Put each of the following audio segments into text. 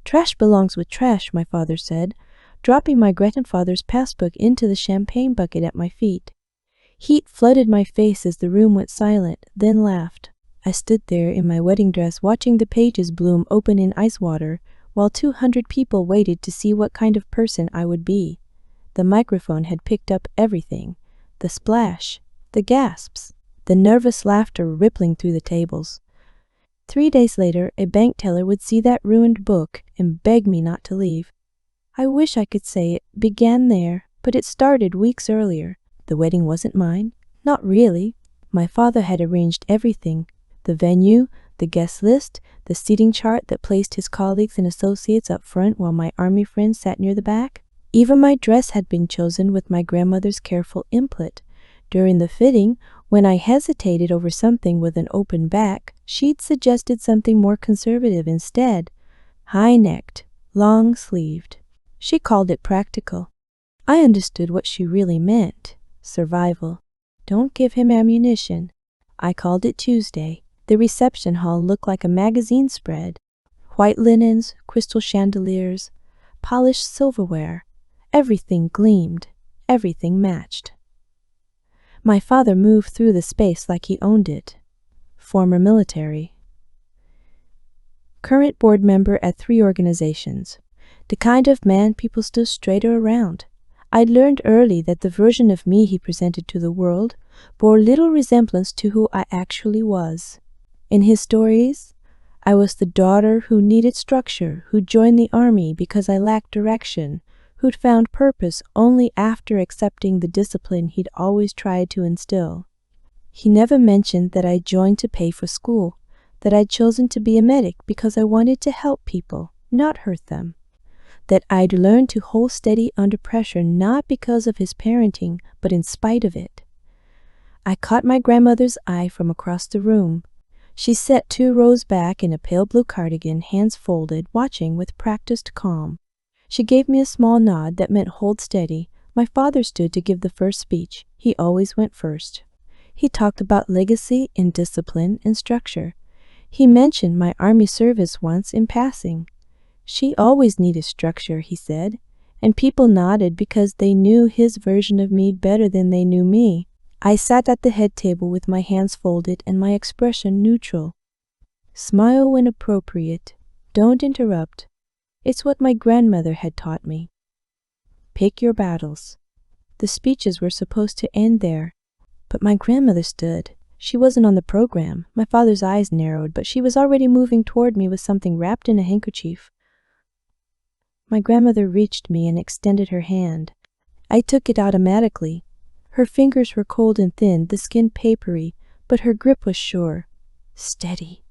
"Trash belongs with trash," my father said, dropping my grandfather's passbook into the champagne bucket at my feet. Heat flooded my face as the room went silent, then laughed. I stood there in my wedding dress watching the pages bloom open in ice water, while 200 people waited to see what kind of person I would be. The microphone had picked up everything: the splash, the gasps, the nervous laughter rippling through the tables. 3 days later, a bank teller would see that ruined book and beg me not to leave. I wish I could say it began there, but it started weeks earlier. The wedding wasn't mine. Not really. My father had arranged everything: the venue, the guest list, the seating chart that placed his colleagues and associates up front while my army friends sat near the back. Even my dress had been chosen with my grandmother's careful input. During the fitting, when I hesitated over something with an open back, she'd suggested something more conservative instead: high-necked, long-sleeved. She called it practical. I understood what she really meant: survival. Don't give him ammunition. I called it Tuesday. The reception hall looked like a magazine spread. White linens, crystal chandeliers, polished silverware. Everything gleamed. Everything matched. My father moved through the space like he owned it. Former military. Current board member at 3 organizations. The kind of man people stood straighter around. I'd learned early that the version of me he presented to the world bore little resemblance to who I actually was. In his stories, I was the daughter who needed structure, who joined the army because I lacked direction, who'd found purpose only after accepting the discipline he'd always tried to instill. He never mentioned that I'd joined to pay for school, that I'd chosen to be a medic because I wanted to help people, not hurt them, that I'd learned to hold steady under pressure not because of his parenting, but in spite of it. I caught my grandmother's eye from across the room. She sat 2 rows back in a pale blue cardigan, hands folded, watching with practiced calm. She gave me a small nod that meant hold steady. My father stood to give the first speech. He always went first. He talked about legacy and discipline and structure. He mentioned my army service once in passing. She always needed structure, he said, and people nodded because they knew his version of me better than they knew me. I sat at the head table with my hands folded and my expression neutral. Smile when appropriate. Don't interrupt. It's what my grandmother had taught me. Pick your battles. The speeches were supposed to end there, but my grandmother stood. She wasn't on the program. My father's eyes narrowed, but she was already moving toward me with something wrapped in a handkerchief. My grandmother reached me and extended her hand. I took it automatically. Her fingers were cold and thin, the skin papery, but her grip was sure. Steady.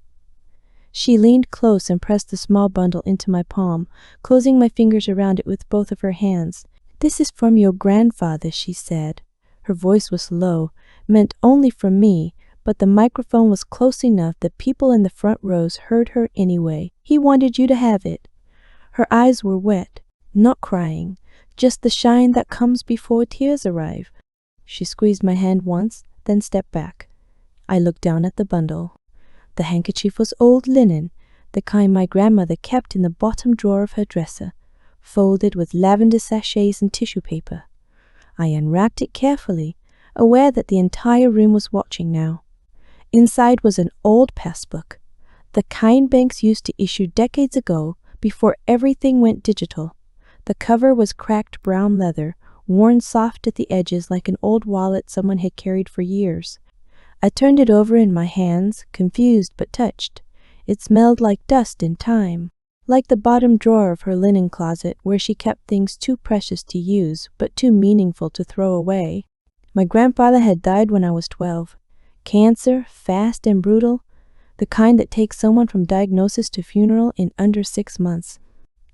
She leaned close and pressed the small bundle into my palm, closing my fingers around it with both of her hands. "This is from your grandfather," she said. Her voice was low, meant only for me, but the microphone was close enough that people in the front rows heard her anyway. "He wanted you to have it." Her eyes were wet, not crying, just the shine that comes before tears arrive. She squeezed my hand once, then stepped back. I looked down at the bundle. The handkerchief was old linen, the kind my grandmother kept in the bottom drawer of her dresser, folded with lavender sachets and tissue paper. I unwrapped it carefully, aware that the entire room was watching now. Inside was an old passbook, the kind banks used to issue decades ago, before everything went digital. The cover was cracked brown leather, worn soft at the edges like an old wallet someone had carried for years. I turned it over in my hands, confused but touched. It smelled like dust and time, like the bottom drawer of her linen closet where she kept things too precious to use but too meaningful to throw away. My grandfather had died when I was 12. Cancer, fast and brutal, the kind that takes someone from diagnosis to funeral in under 6 months.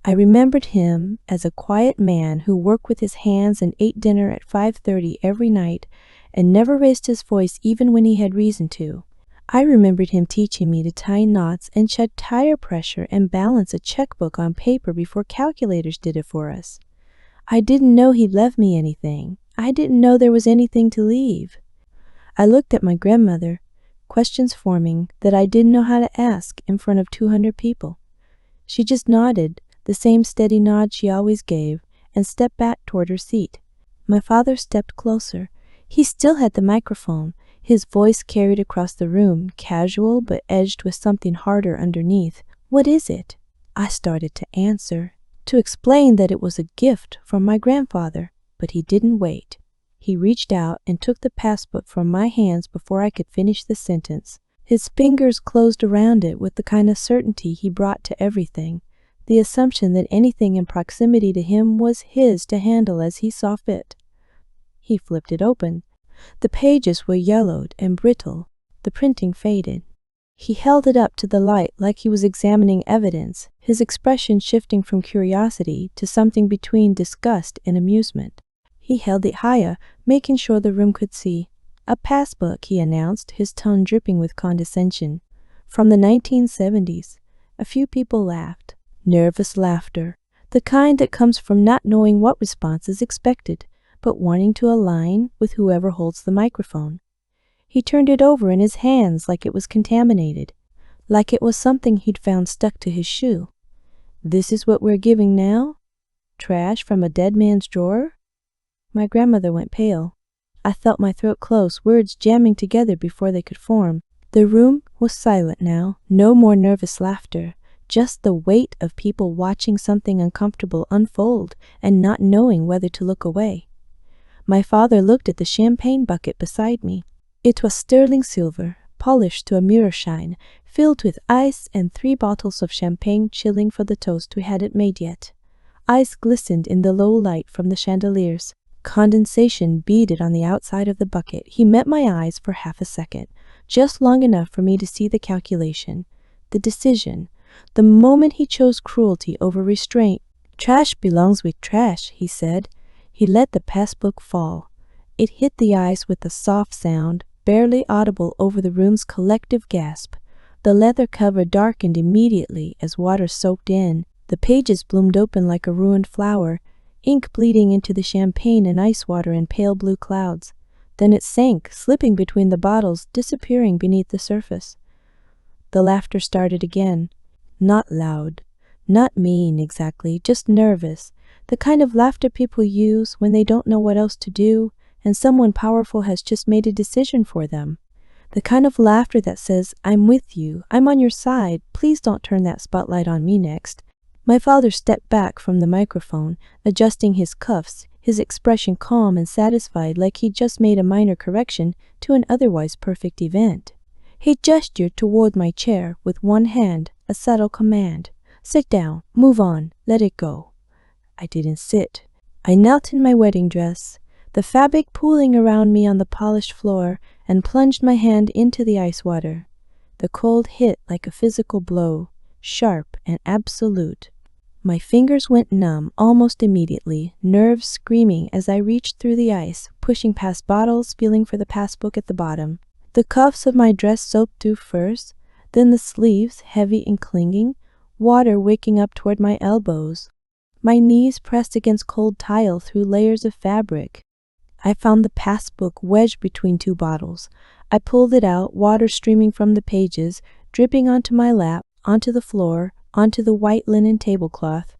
I remembered him as a quiet man who worked with his hands and ate dinner at 5:30 every night and never raised his voice even when he had reason to. I remembered him teaching me to tie knots and check tire pressure and balance a checkbook on paper before calculators did it for us. I didn't know he'd left me anything. I didn't know there was anything to leave. I looked at my grandmother, questions forming that I didn't know how to ask in front of 200 people. She just nodded, the same steady nod she always gave, and stepped back toward her seat. My father stepped closer. He still had the microphone. His voice carried across the room, casual but edged with something harder underneath. "What is it?" I started to answer, to explain that it was a gift from my grandfather, but he didn't wait. He reached out and took the passbook from my hands before I could finish the sentence. His fingers closed around it with the kind of certainty he brought to everything, the assumption that anything in proximity to him was his to handle as he saw fit. He flipped it open. The pages were yellowed and brittle, the printing faded. He held it up to the light like he was examining evidence, his expression shifting from curiosity to something between disgust and amusement. He held it higher, making sure the room could see. "A passbook," he announced, his tone dripping with condescension. "From the 1970s. A few people laughed. Nervous laughter. The kind that comes from not knowing what response is expected, but wanting to align with whoever holds the microphone." He turned it over in his hands like it was contaminated, like it was something he'd found stuck to his shoe. "This is what we're giving now? Trash from a dead man's drawer?" My grandmother went pale. I felt my throat close, words jamming together before they could form. The room was silent now, no more nervous laughter, just the weight of people watching something uncomfortable unfold and not knowing whether to look away. My father looked at the champagne bucket beside me. It was sterling silver, polished to a mirror shine, filled with ice and 3 bottles of champagne chilling for the toast we hadn't made yet. Ice glistened in the low light from the chandeliers. Condensation beaded on the outside of the bucket. He met my eyes for half a second, just long enough for me to see the calculation, the decision, the moment he chose cruelty over restraint. "Trash belongs with trash," he said. He let the passbook fall. It hit the ice with a soft sound, barely audible over the room's collective gasp. The leather cover darkened immediately as water soaked in. The pages bloomed open like a ruined flower, ink bleeding into the champagne and ice water in pale blue clouds. Then it sank, slipping between the bottles, disappearing beneath the surface. The laughter started again. Not loud, not mean exactly, just nervous. The kind of laughter people use when they don't know what else to do and someone powerful has just made a decision for them. The kind of laughter that says, "I'm with you, I'm on your side, please don't turn that spotlight on me next." My father stepped back from the microphone, adjusting his cuffs, his expression calm and satisfied like he'd just made a minor correction to an otherwise perfect event. He gestured toward my chair with one hand, a subtle command. "Sit down, move on, let it go." I didn't sit. I knelt in my wedding dress, the fabric pooling around me on the polished floor, and plunged my hand into the ice water. The cold hit like a physical blow, sharp and absolute. My fingers went numb almost immediately, nerves screaming as I reached through the ice, pushing past bottles, feeling for the passbook at the bottom. The cuffs of my dress soaked through first, then the sleeves, heavy and clinging, water waking up toward my elbows. My knees pressed against cold tile through layers of fabric. I found the passbook wedged between 2 bottles. I pulled it out, water streaming from the pages, dripping onto my lap, onto the floor, onto the white linen tablecloth.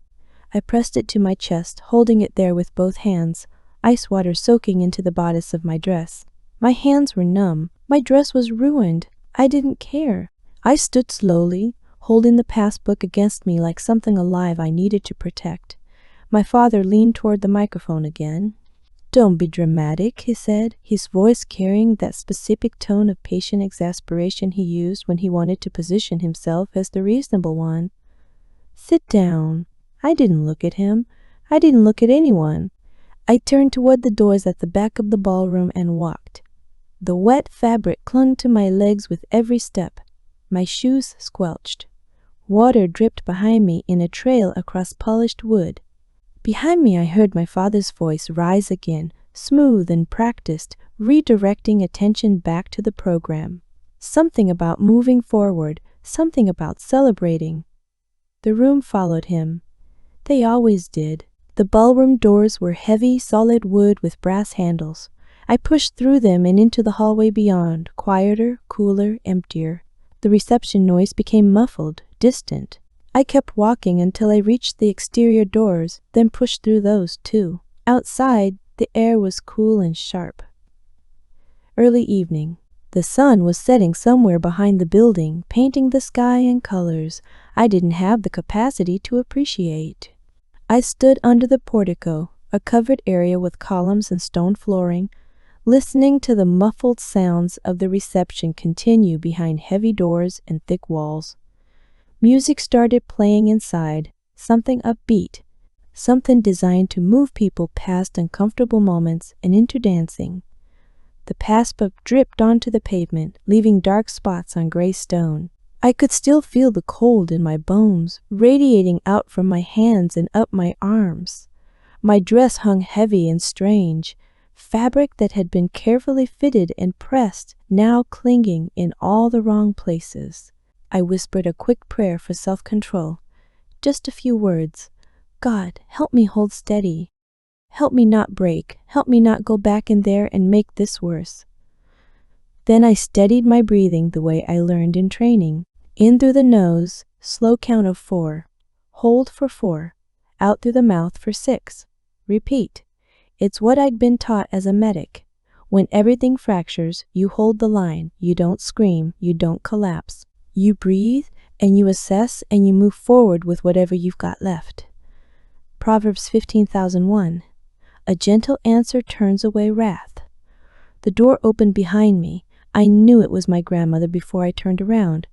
I pressed it to my chest, holding it there with both hands, ice water soaking into the bodice of my dress. My hands were numb. My dress was ruined. I didn't care. I stood slowly, holding the passbook against me like something alive I needed to protect. My father leaned toward the microphone again. "Don't be dramatic," he said, his voice carrying that specific tone of patient exasperation he used when he wanted to position himself as the reasonable one. "Sit down." I didn't look at him. I didn't look at anyone. I turned toward the doors at the back of the ballroom and walked. The wet fabric clung to my legs with every step. My shoes squelched. Water dripped behind me in a trail across polished wood. Behind me I heard my father's voice rise again, smooth and practiced, redirecting attention back to the program. Something about moving forward, something about celebrating. The room followed him. They always did. The ballroom doors were heavy, solid wood with brass handles. I pushed through them and into the hallway beyond, quieter, cooler, emptier. The reception noise became muffled, distant. I kept walking until I reached the exterior doors, then pushed through those too. Outside, the air was cool and sharp. Early evening. The sun was setting somewhere behind the building, painting the sky in colors I didn't have the capacity to appreciate. I stood under the portico, a covered area with columns and stone flooring, listening to the muffled sounds of the reception continue behind heavy doors and thick walls. Music started playing inside, something upbeat, something designed to move people past uncomfortable moments and into dancing. The passbook dripped onto the pavement, leaving dark spots on gray stone. I could still feel the cold in my bones, radiating out from my hands and up my arms. My dress hung heavy and strange, fabric that had been carefully fitted and pressed, now clinging in all the wrong places. I whispered a quick prayer for self-control. Just a few words. God, help me hold steady. Help me not break. Help me not go back in there and make this worse. Then I steadied my breathing the way I learned in training. In through the nose, slow count of 4. Hold for 4. Out through the mouth for 6. Repeat. It's what I'd been taught as a medic. When everything fractures, you hold the line. You don't scream. You don't collapse. You breathe, and you assess, and you move forward with whatever you've got left. Proverbs 15,001. A gentle answer turns away wrath. The door opened behind me. I knew it was my grandmother before I turned around.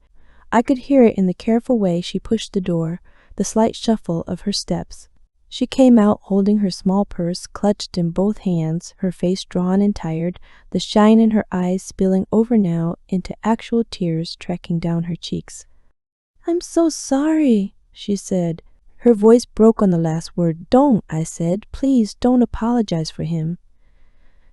I could hear it in the careful way she pushed the door, the slight shuffle of her steps. She came out holding her small purse clutched in both hands, her face drawn and tired, the shine in her eyes spilling over now into actual tears tracking down her cheeks. "I'm so sorry," she said. Her voice broke on the last word. "Don't," I said. "Please don't apologize for him."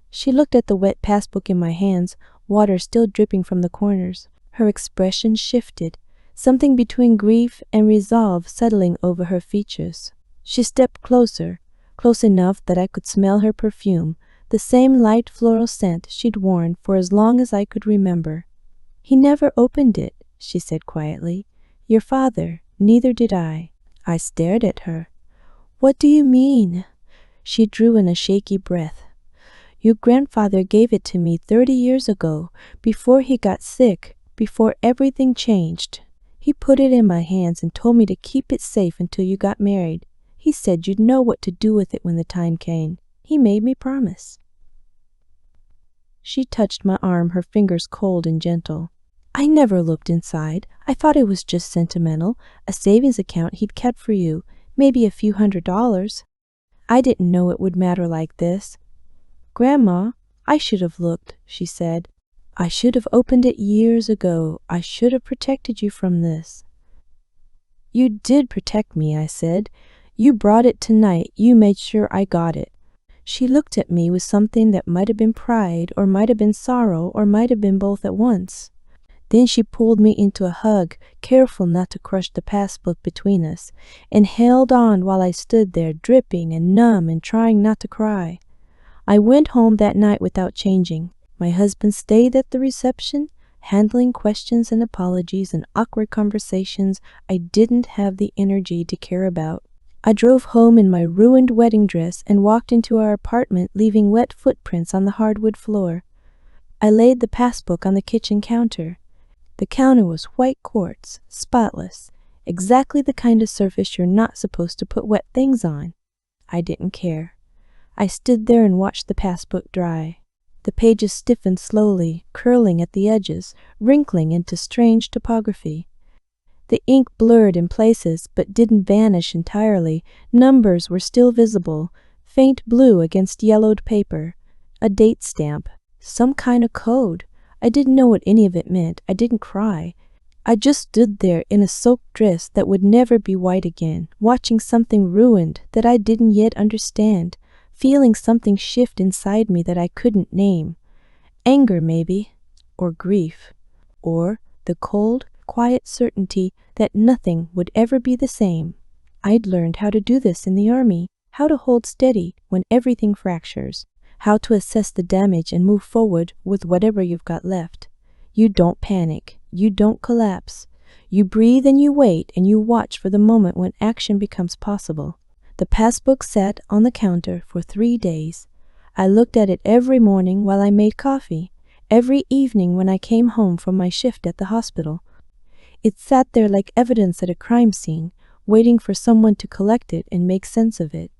She looked at the wet passbook in my hands, water still dripping from the corners. Her expression shifted, something between grief and resolve settling over her features. She stepped closer, close enough that I could smell her perfume, the same light floral scent she'd worn for as long as I could remember. "He never opened it," she said quietly. "Your father, neither did I." I stared at her. "What do you mean?" She drew in a shaky breath. "Your grandfather gave it to me 30 years ago, before he got sick, before everything changed. He put it in my hands and told me to keep it safe until you got married. He said you'd know what to do with it when the time came. He made me promise." She touched my arm, her fingers cold and gentle. "I never looked inside. I thought it was just sentimental, a savings account he'd kept for you, maybe a few $100s. I didn't know it would matter like this." "Grandma, I should have looked," she said. "I should have opened it years ago. I should have protected you from this." "You did protect me," I said. "You brought it tonight. You made sure I got it." She looked at me with something that might have been pride, or might have been sorrow, or might have been both at once. Then she pulled me into a hug, careful not to crush the passbook between us, and held on while I stood there dripping and numb and trying not to cry. I went home that night without changing. My husband stayed at the reception, handling questions and apologies and awkward conversations I didn't have the energy to care about. I drove home in my ruined wedding dress and walked into our apartment, leaving wet footprints on the hardwood floor. I laid the passbook on the kitchen counter. The counter was white quartz, spotless, exactly the kind of surface you're not supposed to put wet things on. I didn't care. I stood there and watched the passbook dry. The pages stiffened slowly, curling at the edges, wrinkling into strange topography. The ink blurred in places but didn't vanish entirely. Numbers were still visible, faint blue against yellowed paper. A date stamp, some kind of code. I didn't know what any of it meant. I didn't cry. I just stood there in a soaked dress that would never be white again, watching something ruined that I didn't yet understand, feeling something shift inside me that I couldn't name. Anger, maybe, or grief, or the cold, quiet certainty that nothing would ever be the same. I'd learned how to do this in the army, how to hold steady when everything fractures, how to assess the damage and move forward with whatever you've got left. You don't panic. You don't collapse. You breathe and you wait and you watch for the moment when action becomes possible. The passbook sat on the counter for 3 days. I looked at it every morning while I made coffee, every evening when I came home from my shift at the hospital. It sat there like evidence at a crime scene, waiting for someone to collect it and make sense of it.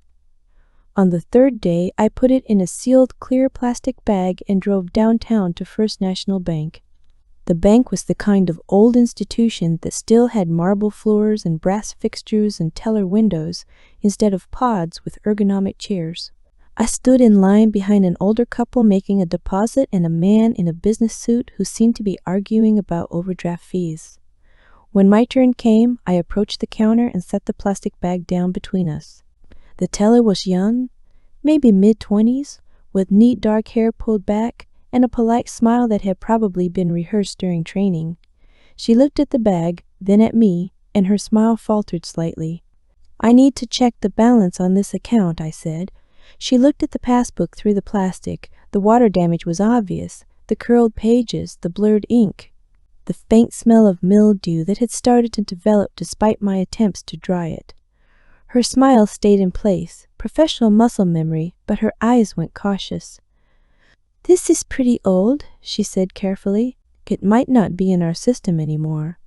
On the 3rd day, I put it in a sealed clear plastic bag and drove downtown to First National Bank. The bank was the kind of old institution that still had marble floors and brass fixtures and teller windows instead of pods with ergonomic chairs. I stood in line behind an older couple making a deposit and a man in a business suit who seemed to be arguing about overdraft fees. When my turn came, I approached the counter and set the plastic bag down between us. The teller was young, maybe mid-20s, with neat dark hair pulled back and a polite smile that had probably been rehearsed during training. She looked at the bag, then at me, and her smile faltered slightly. "I need to check the balance on this account," I said. She looked at the passbook through the plastic. The water damage was obvious, the curled pages, the blurred ink, the faint smell of mildew that had started to develop despite my attempts to dry it. Her smile stayed in place, professional muscle memory, but her eyes went cautious. "This is pretty old," she said carefully. "It might not be in our system anymore.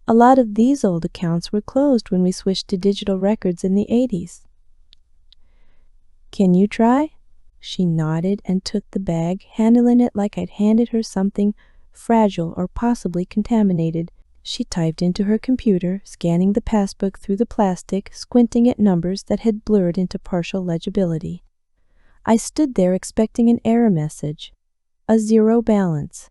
A lot of these old accounts were closed when we switched to digital records in the 80s. "Can you try?" She nodded and took the bag, handling it like I'd handed her something fragile or possibly contaminated. She typed into her computer, scanning the passbook through the plastic, squinting at numbers that had blurred into partial legibility. I stood there expecting an error message, a zero balance.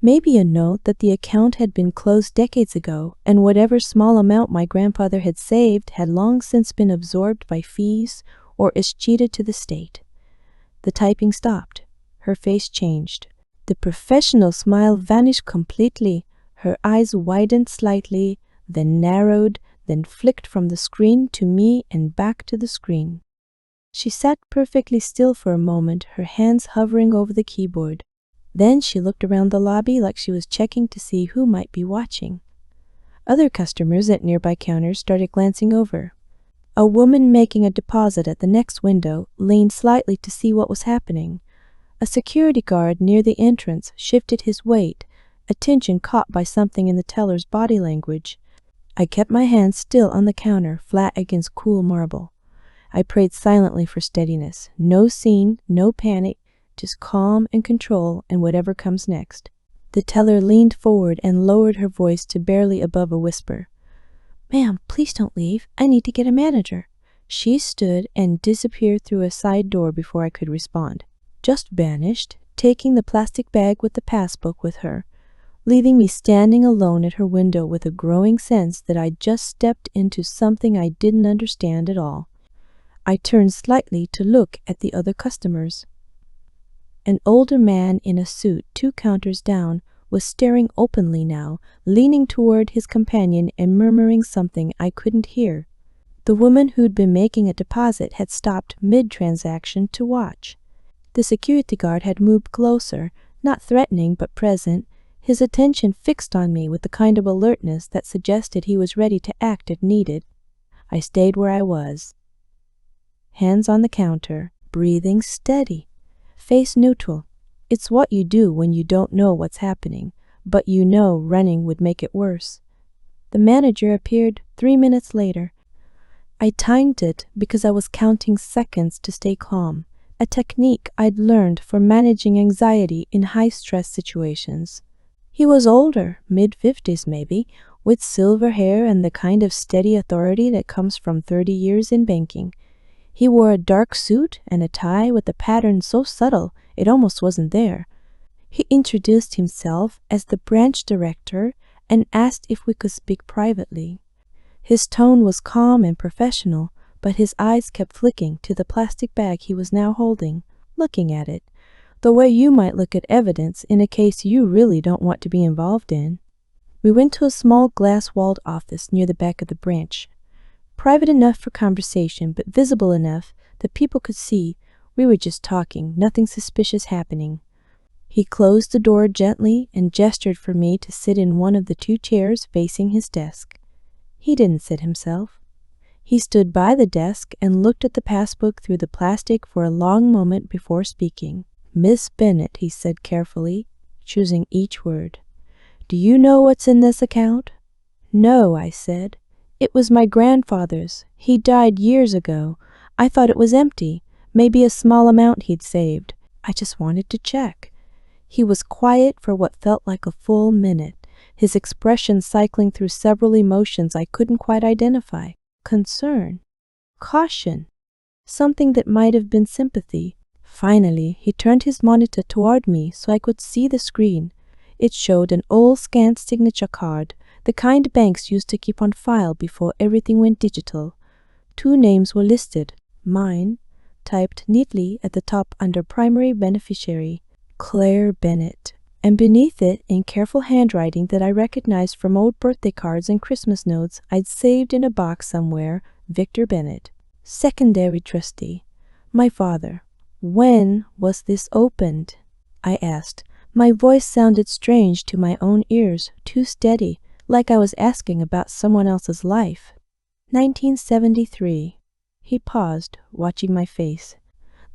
Maybe a note that the account had been closed decades ago, and whatever small amount my grandfather had saved had long since been absorbed by fees or escheated to the state. The typing stopped. Her face changed. The professional smile vanished completely. Her eyes widened slightly, then narrowed, then flicked from the screen to me and back to the screen. She sat perfectly still for a moment, her hands hovering over the keyboard. Then she looked around the lobby like she was checking to see who might be watching. Other customers at nearby counters started glancing over. A woman making a deposit at the next window leaned slightly to see what was happening. A security guard near the entrance shifted his weight, attention caught by something in the teller's body language. I kept my hands still on the counter, flat against cool marble. I prayed silently for steadiness. No scene, no panic, just calm and control and whatever comes next. The teller leaned forward and lowered her voice to barely above a whisper. "Ma'am, please don't leave. I need to get a manager." She stood and disappeared through a side door before I could respond. Just vanished, taking the plastic bag with the passbook with her, leaving me standing alone at her window with a growing sense that I'd just stepped into something I didn't understand at all. I turned slightly to look at the other customers. An older man in a suit 2 counters down was staring openly now, leaning toward his companion and murmuring something I couldn't hear. The woman who'd been making a deposit had stopped mid-transaction to watch. The security guard had moved closer, not threatening but present, his attention fixed on me with the kind of alertness that suggested he was ready to act if needed. I stayed where I was. Hands on the counter, breathing steady, face neutral. It's what you do when you don't know what's happening, but you know running would make it worse. The manager appeared 3 minutes later. I timed it because I was counting seconds to stay calm, a technique I'd learned for managing anxiety in high-stress situations. He was older, mid-50s maybe, with silver hair and the kind of steady authority that comes from 30 years in banking. He wore a dark suit and a tie with a pattern so subtle it almost wasn't there. He introduced himself as the branch director and asked if we could speak privately. His tone was calm and professional, but his eyes kept flicking to the plastic bag he was now holding, looking at it, the way you might look at evidence in a case you really don't want to be involved in. We went to a small glass-walled office near the back of the branch. Private enough for conversation, but visible enough that people could see we were just talking, nothing suspicious happening. He closed the door gently and gestured for me to sit in one of the 2 chairs facing his desk. He didn't sit himself. He stood by the desk and looked at the passbook through the plastic for a long moment before speaking. "Miss Bennet," he said carefully, choosing each word, "do you know what's in this account?" "No," I said. "It was my grandfather's. He died years ago. I thought it was empty. Maybe a small amount he'd saved. I just wanted to check." He was quiet for what felt like a full minute, his expression cycling through several emotions I couldn't quite identify. Concern, caution, something that might have been sympathy. Finally, he turned his monitor toward me so I could see the screen. It showed an old scanned signature card, the kind banks used to keep on file before everything went digital. 2 names were listed, mine, typed neatly at the top under primary beneficiary, Claire Bennet, and beneath it, in careful handwriting that I recognized from old birthday cards and Christmas notes I'd saved in a box somewhere, Victor Bennet, secondary trustee, my father. "When was this opened?" I asked. My voice sounded strange to my own ears, too steady, like I was asking about someone else's life. 1973. He paused, watching my face.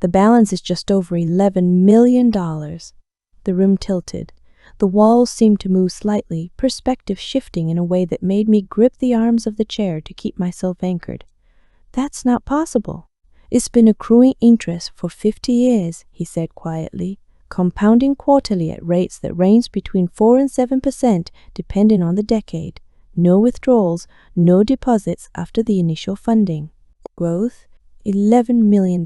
"The balance is just over $11 million. The room tilted. The walls seemed to move slightly, perspective shifting in a way that made me grip the arms of the chair to keep myself anchored. "That's not possible. It's been accruing interest for 50 years, he said quietly, compounding quarterly at rates that range between 4 and 7% depending on the decade. No withdrawals, no deposits after the initial funding. Growth, $11 million.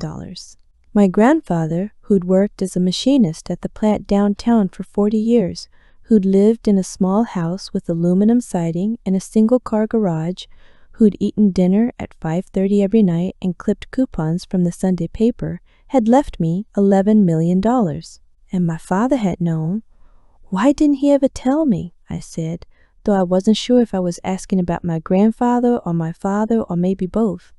My grandfather, who'd worked as a machinist at the plant downtown for 40 years, who'd lived in a small house with aluminum siding and a single-car garage, who'd eaten dinner at 5:30 every night and clipped coupons from the Sunday paper, had left me $11 million. And my father had known. Why didn't he ever tell me? I said, though I wasn't sure if I was asking about my grandfather or my father or maybe both.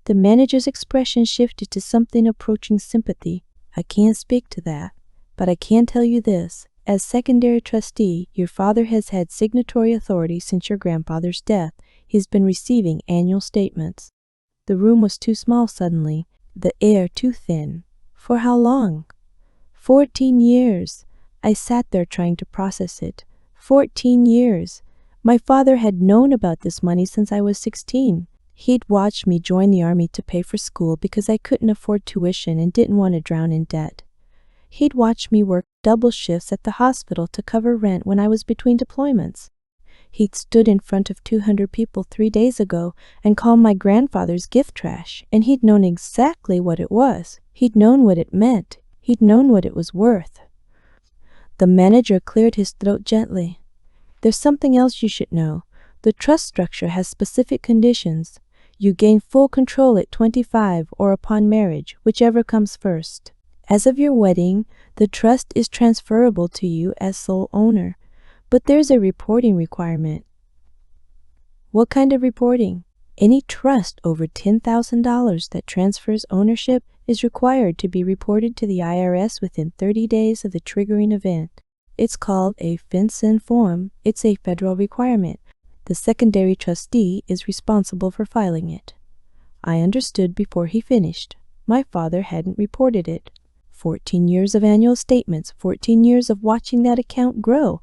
The manager's expression shifted to something approaching sympathy. "I can't speak to that, but I can tell you this. As secondary trustee, your father has had signatory authority since your grandfather's death. He's been receiving annual statements." The room was too small suddenly, the air too thin. For how long? 14 years. I sat there trying to process it. 14 years. My father had known about this money since I was 16. He'd watched me join the army to pay for school because I couldn't afford tuition and didn't want to drown in debt. He'd watched me work double shifts at the hospital to cover rent when I was between deployments. He'd stood in front of 200 people 3 days ago and called my grandfather's gift trash, and he'd known exactly what it was. He'd known what it meant. He'd known what it was worth. The manager cleared his throat gently. "There's something else you should know. The trust structure has specific conditions. You gain full control at 25 or upon marriage, whichever comes first. As of your wedding, the trust is transferable to you as sole owner, but there's a reporting requirement." "What kind of reporting?" "Any trust over $10,000 that transfers ownership is required to be reported to the IRS within 30 days of the triggering event. It's called a FinCEN form. It's a federal requirement. The secondary trustee is responsible for filing it." I understood before he finished. My father hadn't reported it. 14 years of annual statements, 14 years of watching that account grow,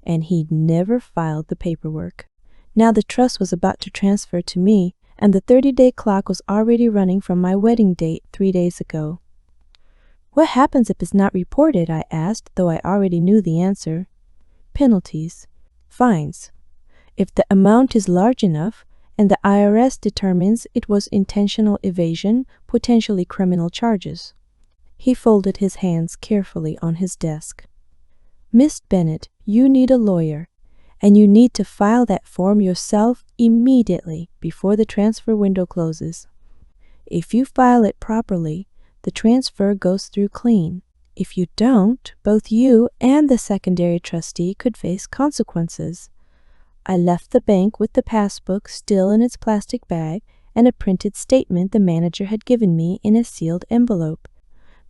and he'd never filed the paperwork. Now the trust was about to transfer to me, and the 30-day clock was already running from my wedding date 3 days ago. "What happens if it's not reported?" I asked, though I already knew the answer. "Penalties. Fines. If the amount is large enough, and the IRS determines it was intentional evasion, potentially criminal charges." He folded his hands carefully on his desk. "Miss Bennet, you need a lawyer, and you need to file that form yourself immediately before the transfer window closes. If you file it properly, the transfer goes through clean. If you don't, both you and the secondary trustee could face consequences." I left the bank with the passbook still in its plastic bag and a printed statement the manager had given me in a sealed envelope.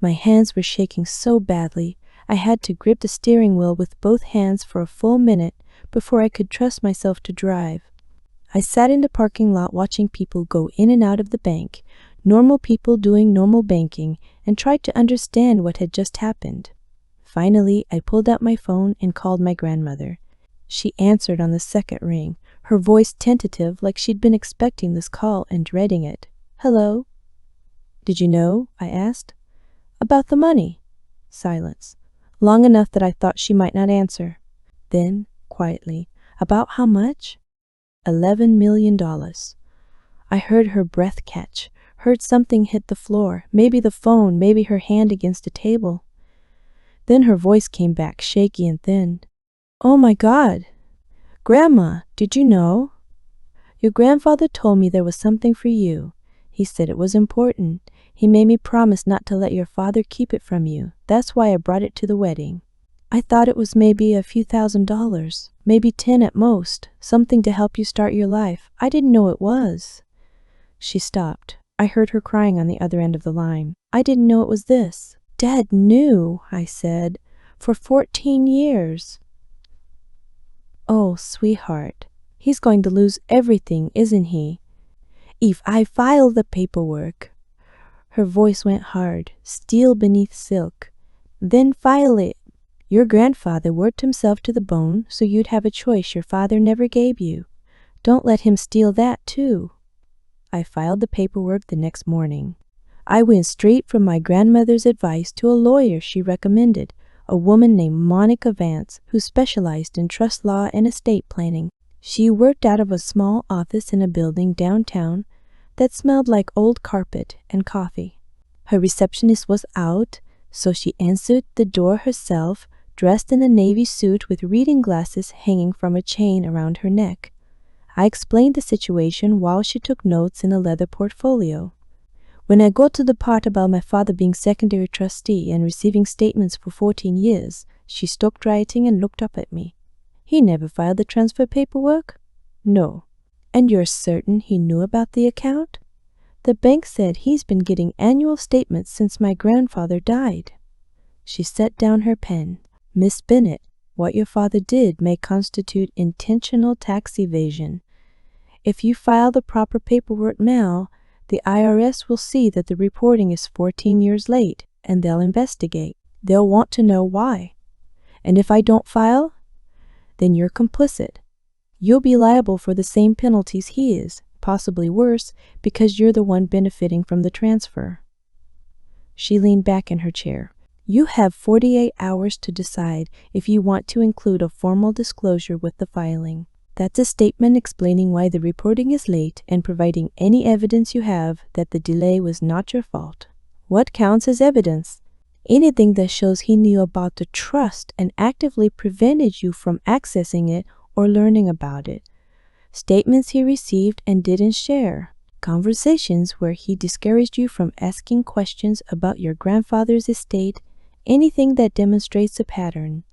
My hands were shaking so badly, I had to grip the steering wheel with both hands for a full minute before I could trust myself to drive. I sat in the parking lot watching people go in and out of the bank, normal people doing normal banking, and tried to understand what had just happened. Finally, I pulled out my phone and called my grandmother. She answered on the second ring, her voice tentative like she'd been expecting this call and dreading it. "Hello?" "Did you know?" I asked. "About the money." Silence. Long enough that I thought she might not answer. Then, quietly, "About how much?" $11 million. I heard her breath catch, heard something hit the floor, maybe the phone, maybe her hand against a table. Then her voice came back, shaky and thin. "Oh my God! Grandma, did you know? Your grandfather told me there was something for you. He said it was important. He made me promise not to let your father keep it from you. That's why I brought it to the wedding. I thought it was maybe a few $1,000s, maybe 10 at most, something to help you start your life. I didn't know it was." She stopped. I heard her crying on the other end of the line. "I didn't know it was this." "Dad knew," I said, "for 14 years. "Oh, sweetheart, he's going to lose everything, isn't he? If I file the paperwork." Her voice went hard, steel beneath silk. "Then file it. Your grandfather worked himself to the bone so you'd have a choice your father never gave you. Don't let him steal that, too." I filed the paperwork the next morning. I went straight from my grandmother's advice to a lawyer she recommended, a woman named Monica Vance, who specialized in trust law and estate planning. She worked out of a small office in a building downtown that smelled like old carpet and coffee. Her receptionist was out, so she answered the door herself, dressed in a navy suit with reading glasses hanging from a chain around her neck. I explained the situation while she took notes in a leather portfolio. When I got to the part about my father being secondary trustee and receiving statements for 14 years, she stopped writing and looked up at me. "He never filed the transfer paperwork?" "No." "And you're certain he knew about the account?" "The bank said he's been getting annual statements since my grandfather died." She set down her pen. "Miss Bennett, what your father did may constitute intentional tax evasion. If you file the proper paperwork now, the IRS will see that the reporting is 14 years late, and they'll investigate. They'll want to know why. And if I don't file, then you're complicit. You'll be liable for the same penalties he is, possibly worse, because you're the one benefiting from the transfer." She leaned back in her chair. "You have 48 hours to decide if you want to include a formal disclosure with the filing. That's a statement explaining why the reporting is late and providing any evidence you have that the delay was not your fault." "What counts as evidence?" "Anything that shows he knew about the trust and actively prevented you from accessing it or learning about it. Statements he received and didn't share. Conversations where he discouraged you from asking questions about your grandfather's estate. Anything that demonstrates a pattern."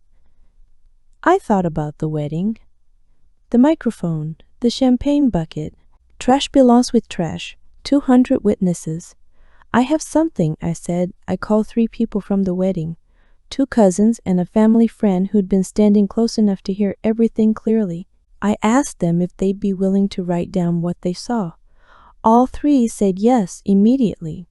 I thought about the wedding, the microphone, the champagne bucket. Trash belongs with trash. 200 witnesses. "I have something," I said. I called 3 people from the wedding, 2 cousins and a family friend who'd been standing close enough to hear everything clearly. I asked them if they'd be willing to write down what they saw. All 3 said yes immediately.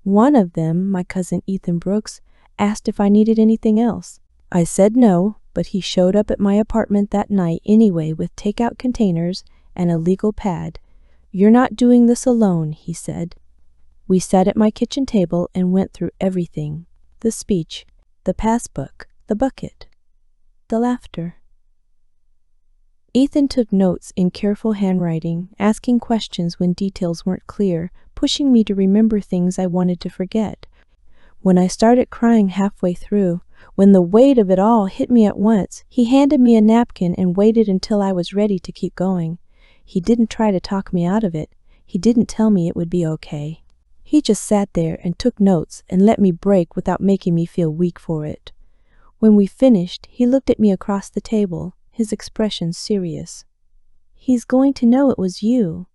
One of them, my cousin Ethan Brooks, asked if I needed anything else. I said no, but he showed up at my apartment that night anyway with takeout containers and a legal pad. "You're not doing this alone," he said. We sat at my kitchen table and went through everything: the speech, the passbook, the bucket, the laughter. Ethan took notes in careful handwriting, asking questions when details weren't clear, pushing me to remember things I wanted to forget. When I started crying halfway through, when the weight of it all hit me at once, he handed me a napkin and waited until I was ready to keep going. He didn't try to talk me out of it. He didn't tell me it would be okay. He just sat there and took notes and let me break without making me feel weak for it. When we finished, he looked at me across the table, his expression serious. "He's going to know it was you."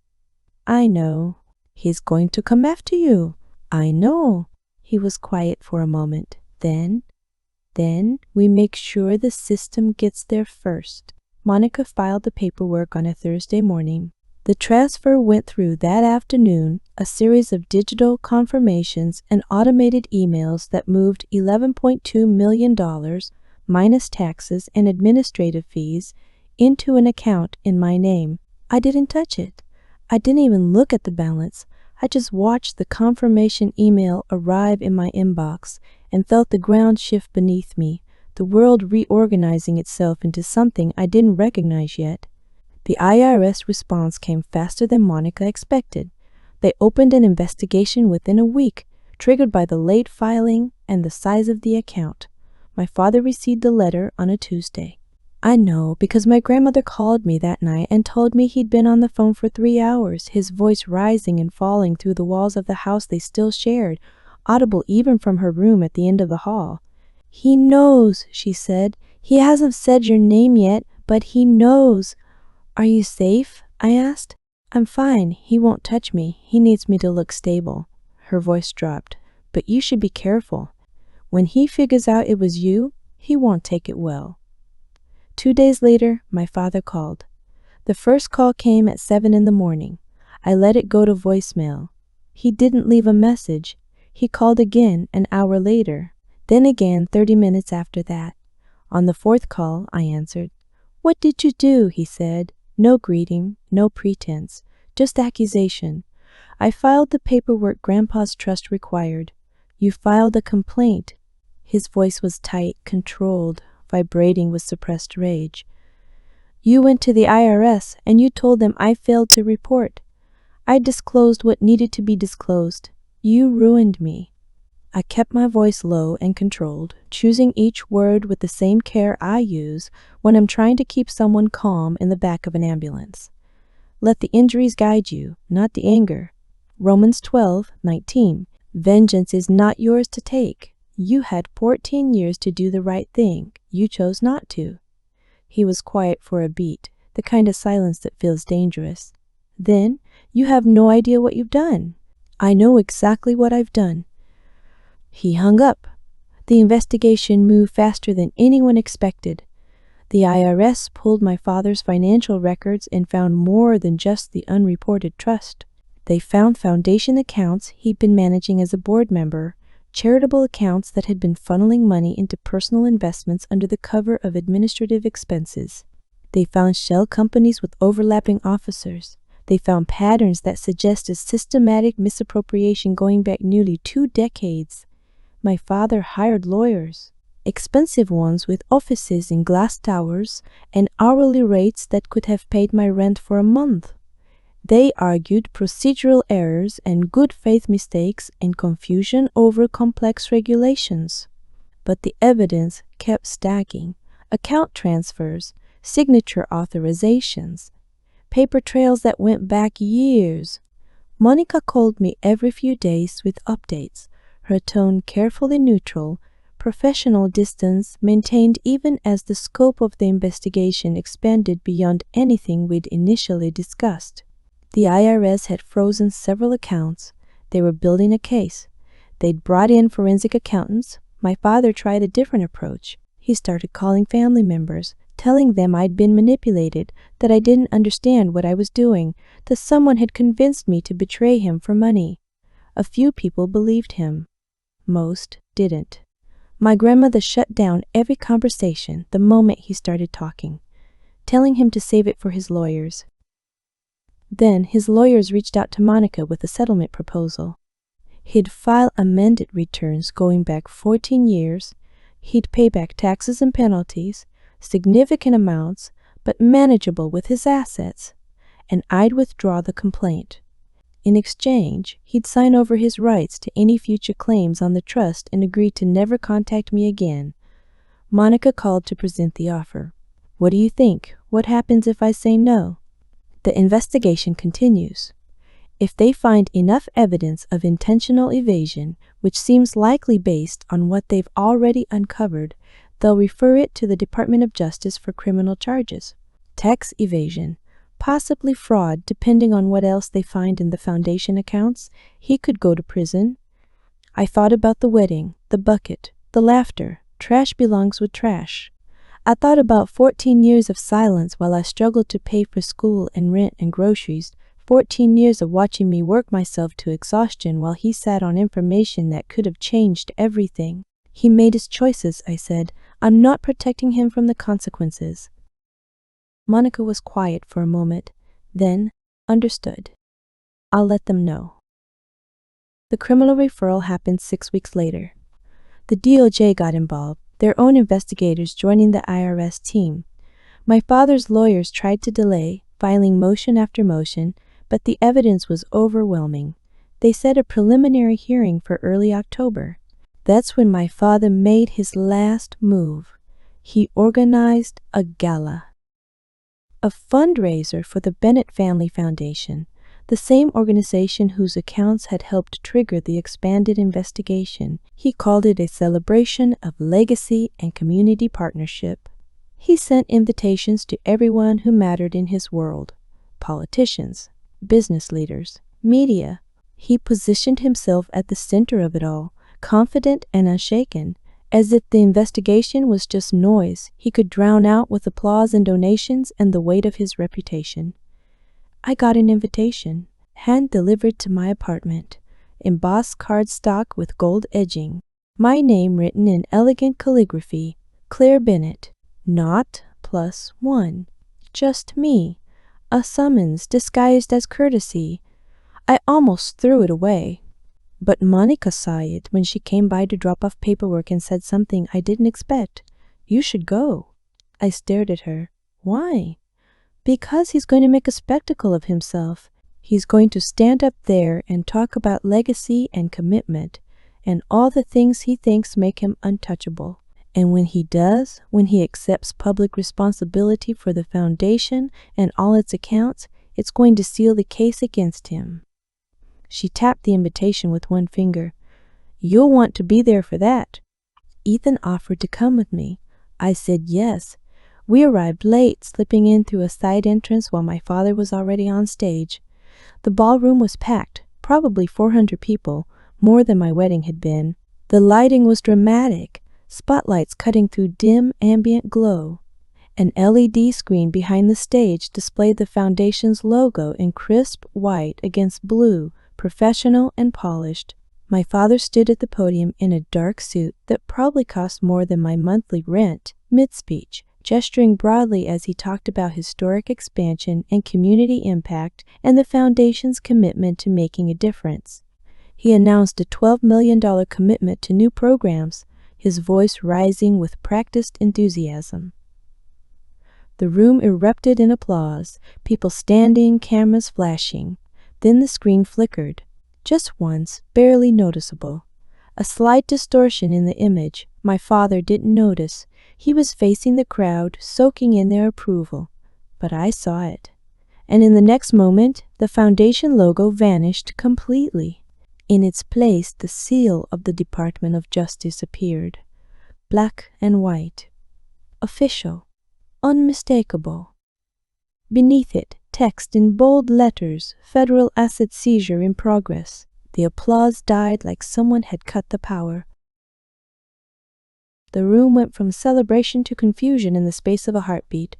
"I know." "He's going to come after you." "I know." He was quiet for a moment. Then, Then we make sure the system gets there first. Monica filed the paperwork on a Thursday morning. The transfer went through that afternoon, a series of digital confirmations and automated emails that moved $11.2 million, minus taxes and administrative fees, into an account in my name. I didn't touch it. I didn't even look at the balance. I just watched the confirmation email arrive in my inbox and felt the ground shift beneath me, the world reorganizing itself into something I didn't recognize yet. The IRS response came faster than Monica expected. They opened an investigation within a week, triggered by the late filing and the size of the account. My father received the letter on a Tuesday. I know, because my grandmother called me that night and told me he'd been on the phone for 3 hours, his voice rising and falling through the walls of the house they still shared, audible even from her room at the end of the hall. "He knows," she said. "He hasn't said your name yet, but he knows." "Are you safe?" I asked. "I'm fine. He won't touch me. He needs me to look stable." Her voice dropped. "But you should be careful. When he figures out it was you, he won't take it well." 2 days later, my father called. The first call came at 7 in the morning. I let it go to voicemail. He didn't leave a message. He called again an hour later, then again 30 minutes after that. On the fourth call, I answered. "What did you do?" he said. No greeting, no pretense, just accusation. "I filed the paperwork Grandpa's trust required." "You filed a complaint." His voice was tight, controlled, vibrating with suppressed rage. "You went to the IRS and you told them I failed to report. I disclosed what needed to be disclosed. You ruined me." I kept my voice low and controlled, choosing each word with the same care I use when I'm trying to keep someone calm in the back of an ambulance. Let the injuries guide you, not the anger. Romans 12:19. Vengeance is not yours to take. You had 14 years to do the right thing. You chose not to. He was quiet for a beat, the kind of silence that feels dangerous. Then, "You have no idea what you've done." "I know exactly what I've done." He hung up. The investigation moved faster than anyone expected. The IRS pulled my father's financial records and found more than just the unreported trust. They found foundation accounts he'd been managing as a board member, charitable accounts that had been funneling money into personal investments under the cover of administrative expenses. They found shell companies with overlapping officers. They found patterns that suggested systematic misappropriation going back nearly 2 decades. My father hired lawyers, expensive ones with offices in glass towers and hourly rates that could have paid my rent for a month. They argued procedural errors and good faith mistakes and confusion over complex regulations. But the evidence kept stacking. Account transfers, signature authorizations, paper trails that went back years. Monica called me every few days with updates, her tone carefully neutral, professional distance maintained even as the scope of the investigation expanded beyond anything we'd initially discussed. The IRS had frozen several accounts. They were building a case. They'd brought in forensic accountants. My father tried a different approach. He started calling family members, telling them I'd been manipulated, that I didn't understand what I was doing, that someone had convinced me to betray him for money. A few people believed him. Most didn't. My grandmother shut down every conversation the moment he started talking, telling him to save it for his lawyers. Then his lawyers reached out to Monica with a settlement proposal. He'd file amended returns going back 14 years. He'd pay back taxes and penalties, significant amounts, but manageable with his assets, and I'd withdraw the complaint. In exchange, he'd sign over his rights to any future claims on the trust and agree to never contact me again. Monica called to present the offer. "What do you think? What happens if I say no?" The investigation continues. If they find enough evidence of intentional evasion, which seems likely based on what they've already uncovered, they'll refer it to the Department of Justice for criminal charges. Tax evasion, possibly fraud depending on what else they find in the foundation accounts. He could go to prison. I thought about the wedding, the bucket, the laughter, Trash belongs with trash. I thought about 14 years of silence while I struggled to pay for school and rent and groceries, 14 years of watching me work myself to exhaustion while he sat on information that could have changed everything. He made his choices, I said. I'm not protecting him from the consequences. Monica was quiet for a moment, then understood. I'll let them know. The criminal referral happened 6 weeks later. The DOJ got involved, their own investigators joining the IRS team. My father's lawyers tried to delay, filing motion after motion, but the evidence was overwhelming. They set a preliminary hearing for early October. That's when my father made his last move. He organized a gala. A fundraiser for the Bennett Family Foundation, the same organization whose accounts had helped trigger the expanded investigation. He called it a celebration of legacy and community partnership. He sent invitations to everyone who mattered in his world: politicians, business leaders, media. He positioned himself at the center of it all, confident and unshaken, as if the investigation was just noise he could drown out with applause and donations and the weight of his reputation. I got an invitation, hand-delivered to my apartment, embossed cardstock with gold edging, my name written in elegant calligraphy, Claire Bennett, not +1, just me, a summons disguised as courtesy. I almost threw it away. But Monica saw it when she came by to drop off paperwork and said something I didn't expect. You should go. I stared at her. Why? Because he's going to make a spectacle of himself. He's going to stand up there and talk about legacy and commitment and all the things he thinks make him untouchable. And when he does, when he accepts public responsibility for the foundation and all its accounts, it's going to seal the case against him. She tapped the invitation with one finger. You'll want to be there for that. Ethan offered to come with me. I said yes. We arrived late, slipping in through a side entrance while my father was already on stage. The ballroom was packed, probably 400 people, more than my wedding had been. The lighting was dramatic, spotlights cutting through dim ambient glow. An LED screen behind the stage displayed the foundation's logo in crisp white against blue, professional and polished. My father stood at the podium in a dark suit that probably cost more than my monthly rent, mid-speech, gesturing broadly as he talked about historic expansion and community impact and the foundation's commitment to making a difference. He announced a $12 million commitment to new programs, his voice rising with practiced enthusiasm. The room erupted in applause, people standing, cameras flashing. Then the screen flickered, just once, barely noticeable. A slight distortion in the image. My father didn't notice. He was facing the crowd, soaking in their approval. But I saw it. And in the next moment, the foundation logo vanished completely. In its place, the seal of the Department of Justice appeared. Black and white. Official. Unmistakable. Beneath it, text in bold letters, Federal Asset Seizure in Progress. The applause died like someone had cut the power. The room went from celebration to confusion in the space of a heartbeat.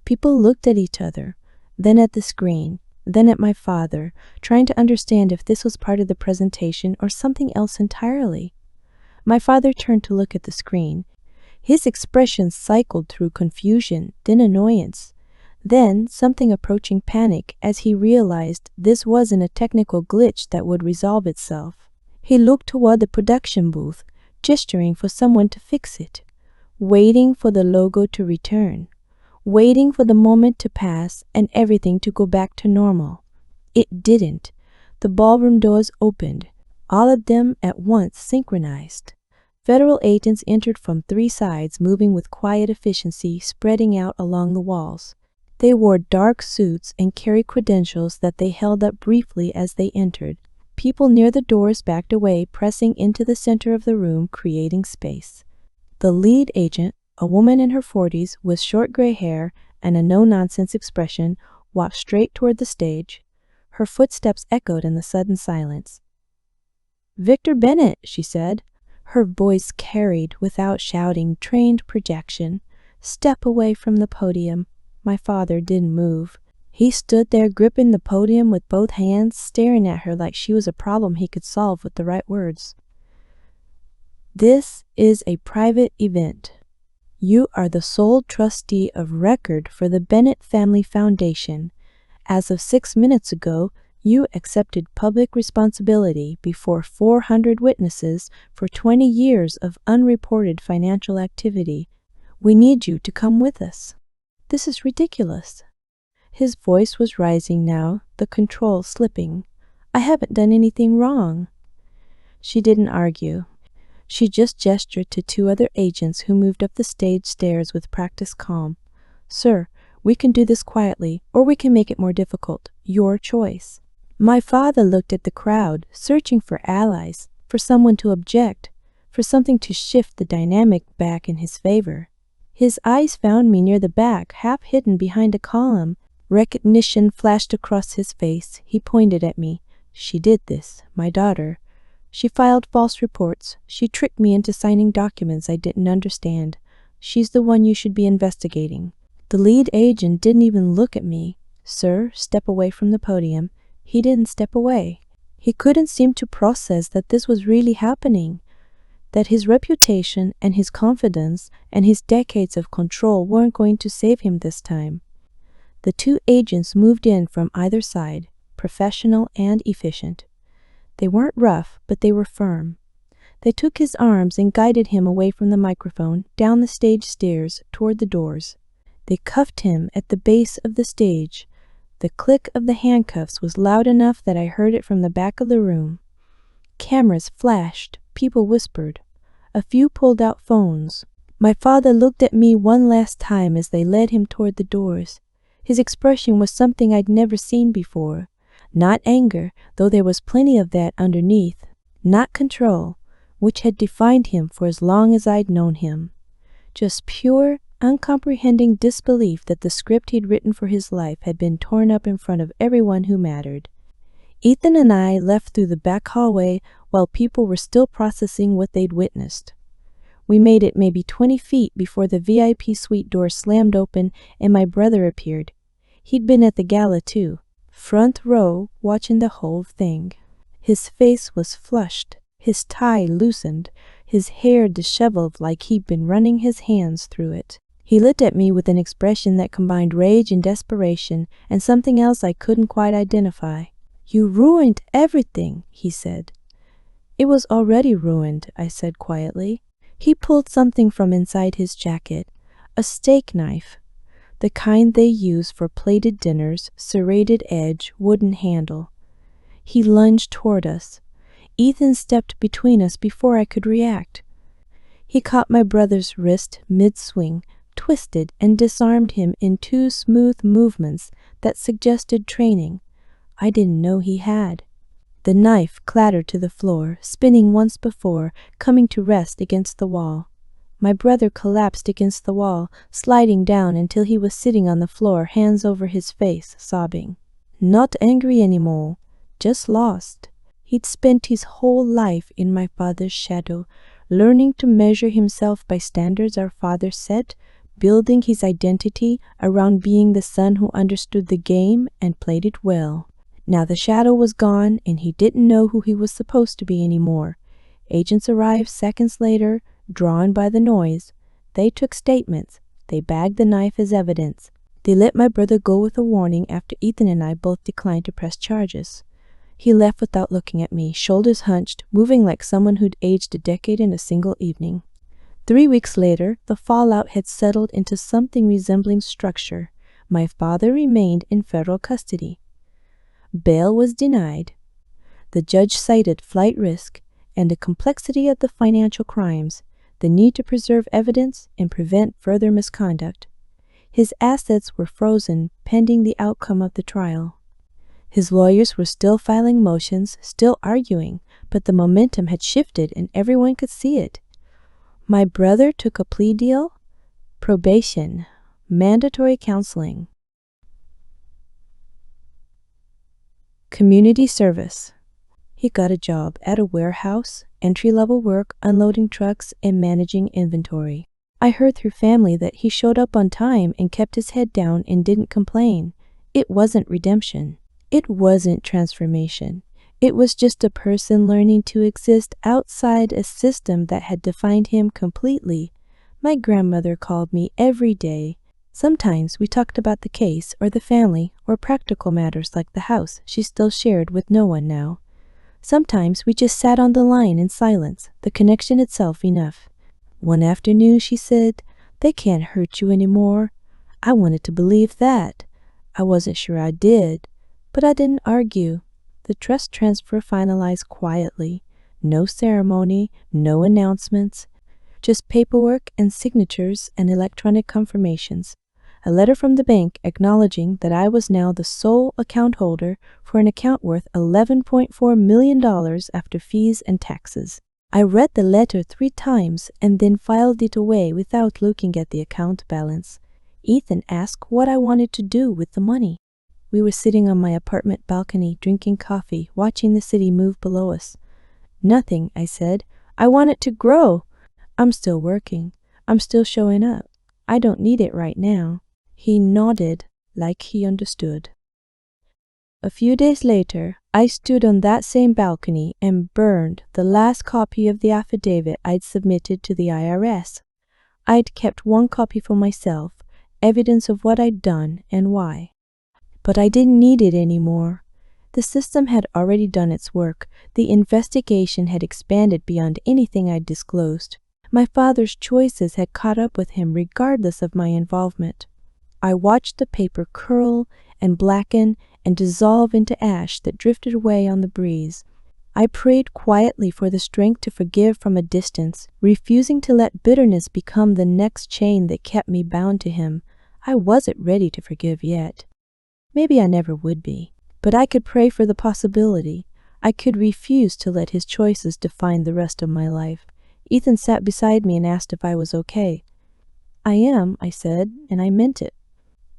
People looked at each other, then at the screen, then at my father, trying to understand if this was part of the presentation or something else entirely. My father turned to look at the screen. His expression cycled through confusion, then annoyance. Then something approaching panic as he realized this wasn't a technical glitch that would resolve itself. He looked toward the production booth, gesturing for someone to fix it, waiting for the logo to return, waiting for the moment to pass and everything to go back to normal. It didn't. The ballroom doors opened, all of them at once synchronized. Federal agents entered from 3 sides, moving with quiet efficiency, spreading out along the walls. They wore dark suits and carried credentials that they held up briefly as they entered. People near the doors backed away, pressing into the center of the room, creating space. The lead agent, a woman in her 40s with short gray hair and a no-nonsense expression, walked straight toward the stage. Her footsteps echoed in the sudden silence. "Victor Bennett," she said. Her voice carried, without shouting, trained projection. "Step away from the podium." My father didn't move. He stood there gripping the podium with both hands, staring at her like she was a problem he could solve with the right words. "This is a private event. You are the sole trustee of record for the Bennett Family Foundation. As of 6 minutes ago, you accepted public responsibility before 400 witnesses for 20 years of unreported financial activity. We need you to come with us." "This is ridiculous." His voice was rising now, the control slipping. "I haven't done anything wrong." She didn't argue. She just gestured to 2 other agents who moved up the stage stairs with practiced calm. "Sir, we can do this quietly, or we can make it more difficult. Your choice." My father looked at the crowd, searching for allies, for someone to object, for something to shift the dynamic back in his favor. His eyes found me near the back, half hidden behind a column. Recognition flashed across his face. He pointed at me. "She did this, my daughter. She filed false reports. She tricked me into signing documents I didn't understand. She's the one you should be investigating." The lead agent didn't even look at me. "Sir, step away from the podium." He didn't step away. He couldn't seem to process that this was really happening, that his reputation and his confidence and his decades of control weren't going to save him this time. The 2 agents moved in from either side, professional and efficient. They weren't rough, but they were firm. They took his arms and guided him away from the microphone, down the stage stairs, toward the doors. They cuffed him at the base of the stage. The click of the handcuffs was loud enough that I heard it from the back of the room. Cameras flashed, people whispered. A few pulled out phones. My father looked at me one last time as they led him toward the doors. His expression was something I'd never seen before. Not anger, though there was plenty of that underneath. Not control, which had defined him for as long as I'd known him. Just pure, uncomprehending disbelief that the script he'd written for his life had been torn up in front of everyone who mattered. Ethan and I left through the back hallway while people were still processing what they'd witnessed. We made it maybe 20 feet before the VIP suite door slammed open and my brother appeared. He'd been at the gala too, front row, watching the whole thing. His face was flushed, his tie loosened, his hair disheveled like he'd been running his hands through it. He looked at me with an expression that combined rage and desperation and something else I couldn't quite identify. "You ruined everything," he said. "It was already ruined," I said quietly. He pulled something from inside his jacket, a steak knife, the kind they use for plated dinners, serrated edge, wooden handle. He lunged toward us. Ethan stepped between us before I could react. He caught my brother's wrist mid-swing, twisted and disarmed him in 2 smooth movements that suggested training. I didn't know he had. The knife clattered to the floor, spinning once before, coming to rest against the wall. My brother collapsed against the wall, sliding down until he was sitting on the floor, hands over his face, sobbing. Not angry anymore, just lost. He'd spent his whole life in my father's shadow, learning to measure himself by standards our father set, building his identity around being the son who understood the game and played it well. Now the shadow was gone and he didn't know who he was supposed to be anymore. Agents arrived seconds later, drawn by the noise. They took statements. They bagged the knife as evidence. They let my brother go with a warning after Ethan and I both declined to press charges. He left without looking at me, shoulders hunched, moving like someone who'd aged a decade in a single evening. 3 weeks later, the fallout had settled into something resembling structure. My father remained in federal custody. Bail was denied. The judge cited flight risk and the complexity of the financial crimes, the need to preserve evidence and prevent further misconduct. His assets were frozen pending the outcome of the trial. His lawyers were still filing motions, still arguing, but the momentum had shifted and everyone could see it. My brother took a plea deal, probation, mandatory counseling. Community service. He got a job at a warehouse, entry-level work, unloading trucks, and managing inventory. I heard through family that he showed up on time and kept his head down and didn't complain. It wasn't redemption. It wasn't transformation. It was just a person learning to exist outside a system that had defined him completely. My grandmother called me every day. Sometimes we talked about the case or the family or practical matters like the house she still shared with no one now. Sometimes we just sat on the line in silence, the connection itself enough. One afternoon she said, "They can't hurt you anymore." I wanted to believe that. I wasn't sure I did, but I didn't argue. The trust transfer finalized quietly. No ceremony, no announcements, just paperwork and signatures and electronic confirmations. A letter from the bank acknowledging that I was now the sole account holder for an account worth $11.4 million after fees and taxes. I read the letter 3 times and then filed it away without looking at the account balance. Ethan asked what I wanted to do with the money. We were sitting on my apartment balcony drinking coffee, watching the city move below us. "Nothing," I said. "I want it to grow. I'm still working. I'm still showing up. I don't need it right now." He nodded like he understood. A few days later, I stood on that same balcony and burned the last copy of the affidavit I'd submitted to the IRS. I'd kept 1 copy for myself, evidence of what I'd done and why. But I didn't need it anymore. The system had already done its work. The investigation had expanded beyond anything I'd disclosed. My father's choices had caught up with him regardless of my involvement. I watched the paper curl and blacken and dissolve into ash that drifted away on the breeze. I prayed quietly for the strength to forgive from a distance, refusing to let bitterness become the next chain that kept me bound to him. I wasn't ready to forgive yet. Maybe I never would be, but I could pray for the possibility. I could refuse to let his choices define the rest of my life. Ethan sat beside me and asked if I was okay. "I am," I said, and I meant it.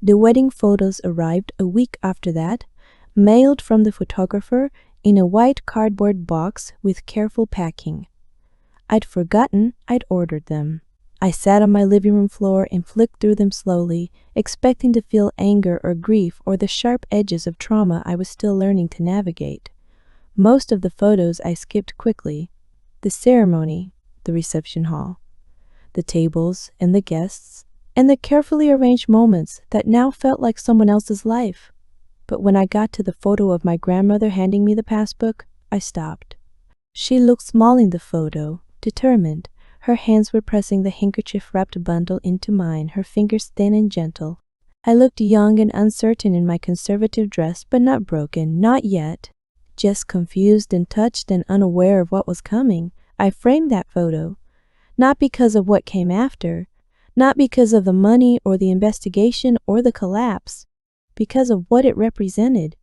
The wedding photos arrived a week after that, mailed from the photographer in a white cardboard box with careful packing. I'd forgotten I'd ordered them. I sat on my living room floor and flicked through them slowly, expecting to feel anger or grief or the sharp edges of trauma I was still learning to navigate. Most of the photos I skipped quickly. The ceremony, the reception hall, the tables and the guests, and the carefully arranged moments that now felt like someone else's life. But when I got to the photo of my grandmother handing me the passbook, I stopped. She looked small in the photo, determined. Her hands were pressing the handkerchief-wrapped bundle into mine, her fingers thin and gentle. I looked young and uncertain in my conservative dress, but not broken, not yet. Just confused and touched and unaware of what was coming. I framed that photo, not because of what came after, not because of the money or the investigation or the collapse, because of what it represented.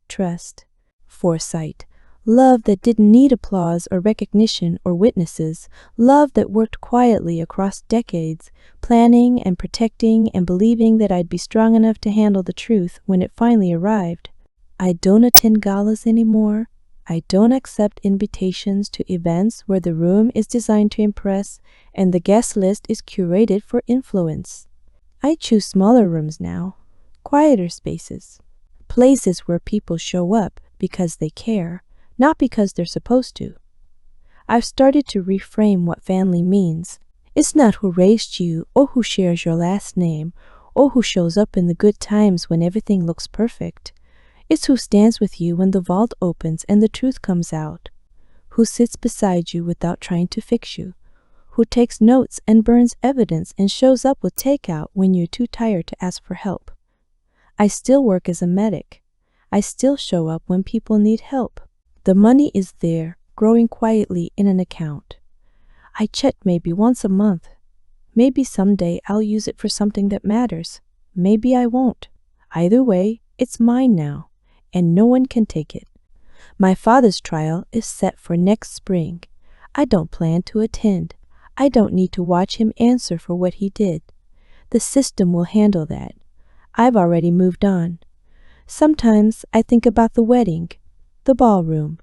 Trust, foresight, love that didn't need applause or recognition or witnesses, love that worked quietly across decades, planning and protecting and believing that I'd be strong enough to handle the truth when it finally arrived. I don't attend galas anymore. I don't accept invitations to events where the room is designed to impress and the guest list is curated for influence. I choose smaller rooms now, quieter spaces, places where people show up because they care, not because they're supposed to. I've started to reframe what family means. It's not who raised you or who shares your last name or who shows up in the good times when everything looks perfect. It's who stands with you when the vault opens and the truth comes out, who sits beside you without trying to fix you, who takes notes and burns evidence and shows up with takeout when you're too tired to ask for help. I still work as a medic. I still show up when people need help. The money is there, growing quietly in an account. I check maybe once a month. Maybe someday I'll use it for something that matters. Maybe I won't. Either way, it's mine now, and no one can take it. My father's trial is set for next spring. I don't plan to attend. I don't need to watch him answer for what he did. The system will handle that. I've already moved on. Sometimes I think about the wedding. the ballroom,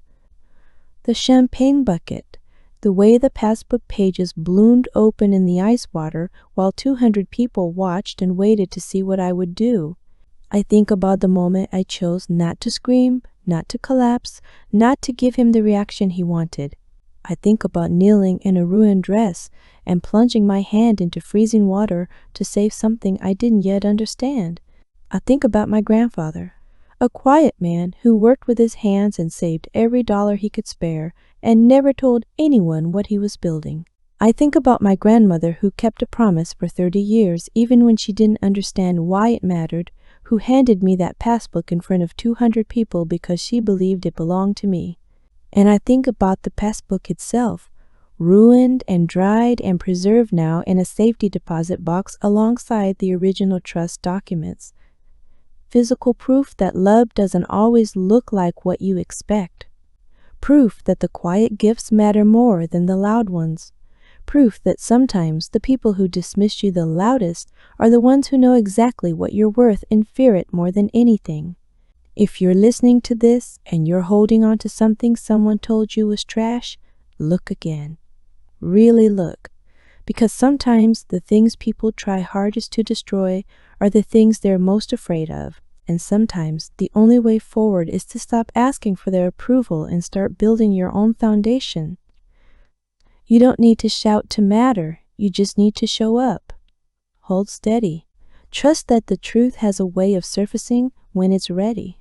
the champagne bucket, the way the passbook pages bloomed open in the ice water while 200 people watched and waited to see what I would do. I think about the moment I chose not to scream, not to collapse, not to give him the reaction he wanted. I think about kneeling in a ruined dress and plunging my hand into freezing water to save something I didn't yet understand. I think about my grandfather, a quiet man who worked with his hands and saved every dollar he could spare and never told anyone what he was building. I think about my grandmother who kept a promise for 30 years even when she didn't understand why it mattered, who handed me that passbook in front of 200 people because she believed it belonged to me. And I think about the passbook itself, ruined and dried and preserved now in a safety deposit box alongside the original trust documents. Physical proof that love doesn't always look like what you expect. Proof that the quiet gifts matter more than the loud ones. Proof that sometimes the people who dismiss you the loudest are the ones who know exactly what you're worth and fear it more than anything. If you're listening to this and you're holding on to something someone told you was trash, look again. Really look. Because sometimes the things people try hardest to destroy are the things they're most afraid of. And sometimes the only way forward is to stop asking for their approval and start building your own foundation. You don't need to shout to matter. You just need to show up. Hold steady. Trust that the truth has a way of surfacing when it's ready.